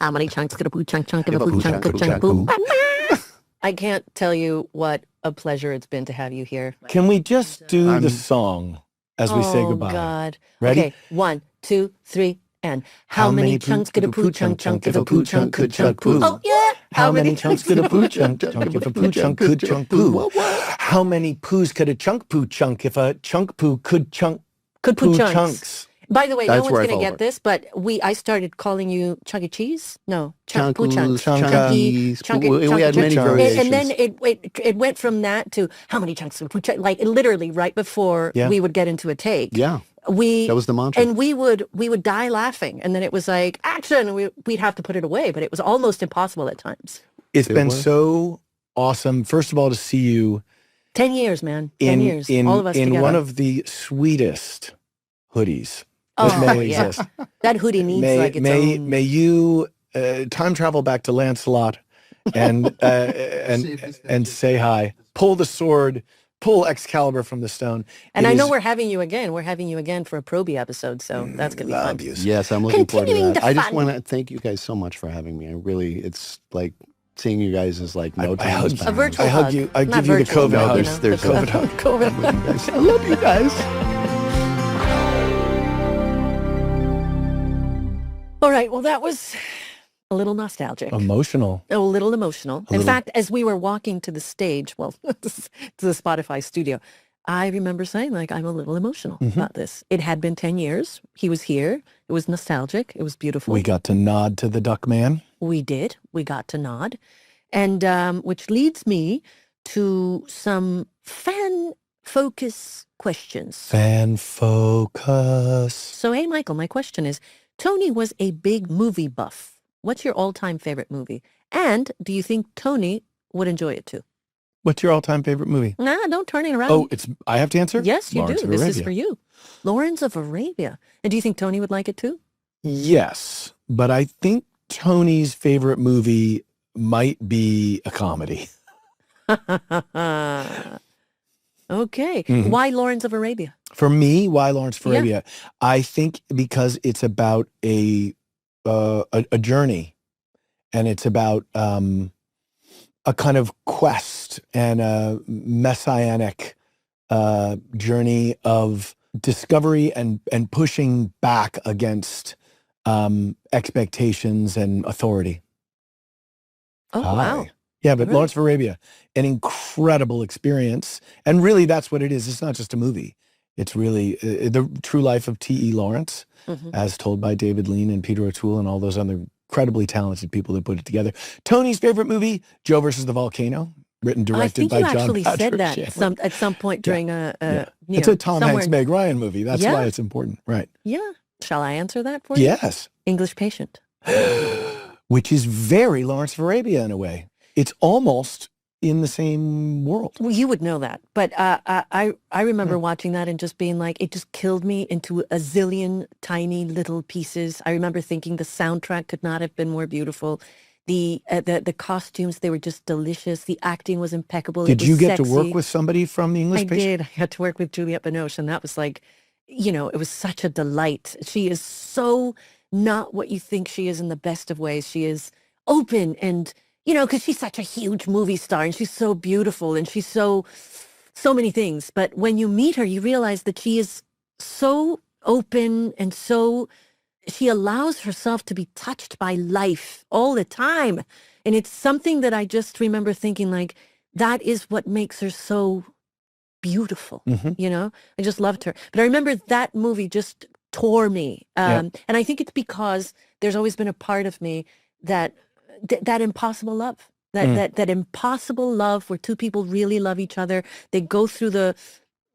How many chunks could a poo chunk of a Give a poo poo chunk chunk, of chunk poo poo? I can't tell you what a pleasure it's been to have you here. Can we just do I'm- the song as we say Oh, goodbye? God. Ready? Okay, 1, 2, 3, And how many chunks could a poo chunk chunk if a poo chunk could chunk poo? Oh, yeah. How many chunks could a poo chunk chunk if a poo chunk could chunk poo? How many poos could a chunk poo chunk if a chunk poo could chunk Could poo poo chunks. chunks? By the way, That's no one's where I going to fall get over. this, but I started calling you Chunky Cheese. No, Poo Chunks. Chunkies. Chunky, We had many chunky. variations. And then it went from that to how many chunks of poo chunk? Like literally right before Yeah. we would get into a take. Yeah. That was the mantra. And we would die laughing, and then it was like action. We'd have to put it away, but it was almost impossible at times. It's been was. so awesome, first of all, to see you 10 years, man. 10 years. in All of us together. one of the sweetest hoodies Oh, that may yeah. exist. That hoodie needs like its own. May you time travel back to Lancelot and say hi. Pull the sword, pull Excalibur from the stone. And It I know is- we're having you again. We're having you again for a Proby episode, so that's going to be fun. love you. Yes, I'm looking forward to Continuing that. the I just fun. want to thank you guys so much for having me. It's like seeing you guys is like no I time. hug has you. A passed. virtual I hug hug. you. I Not give you the virtual, COVID but, hug. you know, There's the COVID hug. COVID hug. I love you guys. All right. Well, that was a little nostalgic. Emotional. A little emotional. In fact, as we were walking to the stage, well, to the Spotify studio, I remember saying, like, I'm a little emotional about this. It had been 10 years. He was here. It was nostalgic. It was beautiful. We got to nod to the duck man. We did. We got to nod. And which leads me to some fan focus questions. Fan focus. So, hey, Michael, my question is, Tony was a big movie buff. What's your all-time favorite movie? And do you think Tony would enjoy it too? What's your all-time favorite movie? Nah, don't turn it around. Oh, I have to answer? yes, you Lawrence do. of This is Arabia. for you. Lawrence of Arabia. And do you think Tony would like it too? Yes, but I think Tony's favorite movie might be a comedy. Okay. Mhm. Why Lawrence of Arabia? For me, why Lawrence of Yeah. Arabia? I think because it's about a journey, and it's about a kind of quest and a messianic journey of discovery and pushing back against expectations and authority. Oh, wow. Hi. Yeah, but Really? Lawrence of Arabia, an incredible experience. And really, that's what it is. It's not just a movie. It's really the true life of T.E. Lawrence, Mhm. as told by David Lean and Peter O'Toole and all those other incredibly talented people that put it together. Tony's favorite movie, Joe versus the Volcano, written, I directed think by you John actually said Patrick that Shanley. at some point during Yeah. you It's know, a Tom somewhere. Hanks, Meg Ryan movie. That's Yeah. why it's important. Right. Yeah. Shall I answer that for you? Yes. English Patient. Which is very Lawrence of Arabia in a way. It's almost in the same world. Well, you would know that, but I remember watching that and just being like, it just killed me into a zillion tiny little pieces. I remember thinking the soundtrack could not have been more beautiful. The costumes, they were just delicious. The acting was impeccable. Did It was you get to sexy. work with somebody from the English I Patient? did. I got to work with Juliette Binoche, and that was like, you know, it was such a delight. She is so not what you think she is in the best of ways. She is open and, you know, because she's such a huge movie star and she's so beautiful and she's so many things. But when you meet her, you realize that she is so open and she allows herself to be touched by life all the time. And it's something that I just remember thinking, like, that is what makes her so beautiful. Mhm. You know, I just loved her. But I remember that movie just tore me. And I think it's because there's always been a part of me that impossible love, that impossible love where two people really love each other. They go through the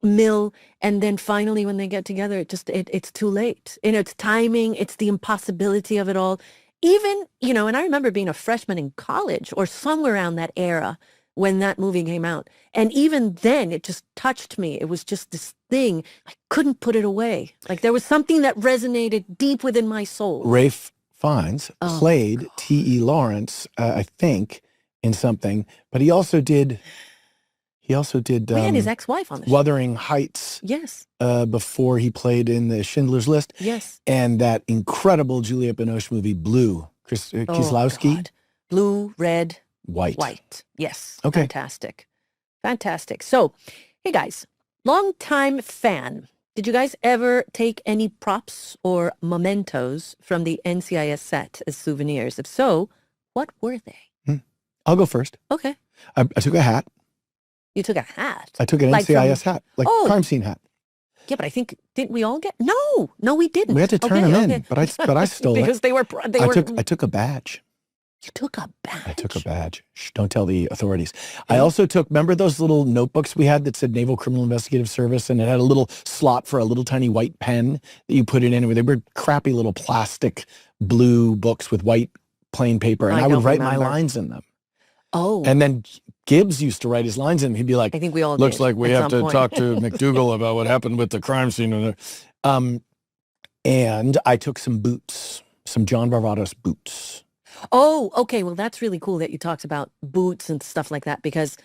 mill, and then finally when they get together, it's too late. And it's timing, it's the impossibility of it all. Even, you know, and I remember being a freshman in college or somewhere around that era when that movie came out. And even then, it just touched me. It was just this thing. I couldn't put it away. Like there was something that resonated deep within my soul. Rafe Fiennes Oh, played T.E. Lawrence, I think, in something, but he also did We had his ex-wife on the show. Wuthering Heights Yes, before he played in the Schindler's List, yes. and that incredible Juliette Binoche movie, Blue, Kieslowski, God. Blue, red, White. white. Yes. Okay. Fantastic. Fantastic. So, hey guys, longtime fan. Did you guys ever take any props or mementos from the NCIS set as souvenirs? If so, what were they? I'll go first. Okay. I took a hat. You took a hat. I took an Like NCIS hat, like crime scene hat. Yeah, but I think, didn't we all get? No, we didn't. We had to turn them in, but I stole because it. they were. I took a badge. You took a badge? I took a badge. Shh, don't tell the authorities. I also took, remember those little notebooks we had that said Naval Criminal Investigative Service, and it had a little slot for a little tiny white pen that you put it in. They were crappy little plastic blue books with white plain paper, and I would write my lines in them. Oh. And then Gibbs used to write his lines in them. He'd be like, I think we all looks did like we at have some to point." talk to McDougal about what happened with the crime scene. And I took some boots, some John Varvatos boots. Oh, okay. Well, that's really cool that you talked about boots and stuff like that because,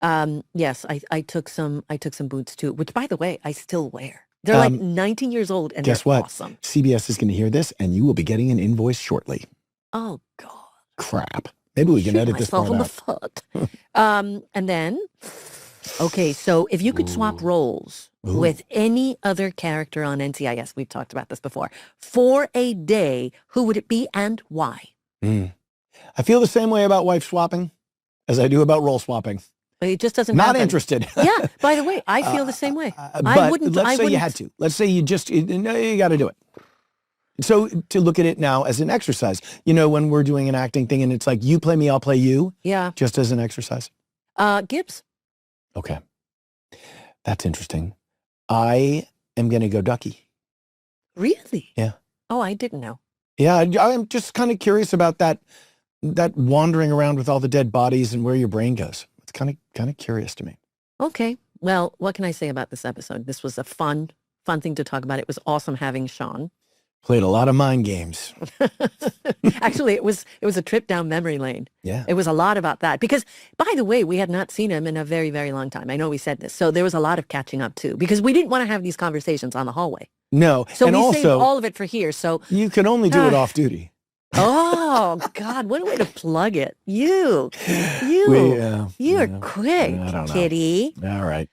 yes, I took some boots too, which by the way, I still wear. They're like 19 years old and guess they're what? awesome. CBS is going to hear this and you will be getting an invoice shortly. Oh, God. Crap. Maybe we can Shoot edit this myself part on out. the foot. And then, okay, so if you could swap roles with any other character on NCIS, we've talked about this before, for a day, who would it be and why? I feel the same way about wife swapping as I do about role swapping. It just doesn't Not happen. interested. Yeah, by the way, I feel the same way. But let's say you had to. Let's say you got to do it. So to look at it now as an exercise, when we're doing an acting thing and it's like, you play me, I'll play you. Yeah. Just as an exercise. Gibbs. Okay. That's interesting. I am going to go Ducky. Really? Yeah. Oh, I didn't know. Yeah. I'm just kind of curious about that wandering around with all the dead bodies and where your brain goes. It's kind of curious to me. Okay. Well, what can I say about this episode? This was a fun thing to talk about. It was awesome having Sean. Played a lot of mind games. Actually, it was a trip down memory lane. Yeah. It was a lot about that because, by the way, we had not seen him in a very, very long time. I know we said this. So there was a lot of catching up too because we didn't want to have these conversations on the hallway. No. So and we also, saved all of it for here. So you can only do it off duty. Oh, God, what a way to plug it. You're quick, I don't know. kitty. All right.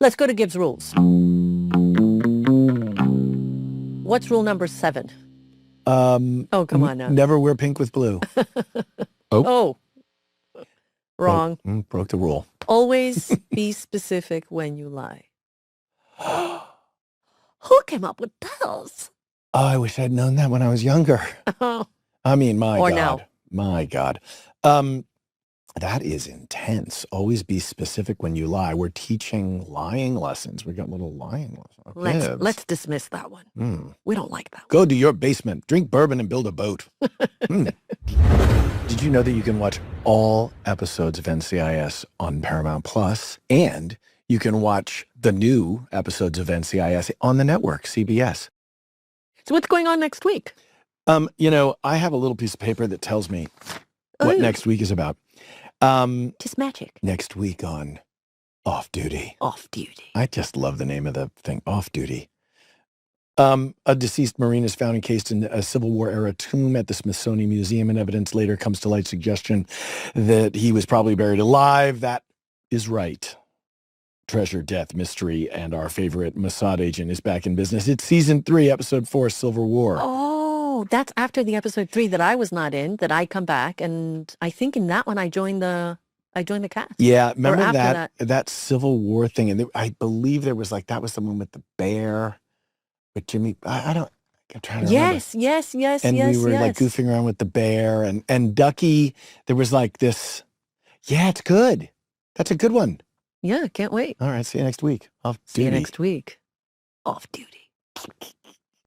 Let's go to Gibbs rules. What's rule number 7? Oh, come on now. Never wear pink with blue. Oh. Wrong. Broke the rule. Always be specific when you lie. Who came up with those? Oh, I wish I'd known that when I was younger. I mean, my Or God. now. My God. That is intense. Always be specific when you lie. We're teaching lying lessons. We got little lying lessons. Let's dismiss that one. We don't like that one. Go to your basement, drink bourbon, and build a boat. Did you know that you can watch all episodes of NCIS on Paramount Plus, and you can watch the new episodes of NCIS on the network, CBS? So what's going on next week? I have a little piece of paper that tells me what next week is about. Just magic. Next week on Off Duty. Off Duty. I just love the name of the thing, Off Duty. A deceased Marine is found encased in a Civil War era tomb at the Smithsonian Museum, and evidence later comes to light suggestion that he was probably buried alive. That is right. Treasure, death, mystery, and our favorite Mossad agent is back in business. It's season 3, episode 4, Civil War. Oh, that's after the episode 3 that I was not in, that I come back, and I think in that one I joined the cast. Yeah, remember after that Civil War thing, and I believe there was that was the one with the bear, with Jimmy. I'm trying to remember. Yes. And we were goofing around with the bear and Ducky. There was this. Yeah, it's good. That's a good one. Yeah, can't wait. All right, see you next week. Off See you duty. next week. Off duty.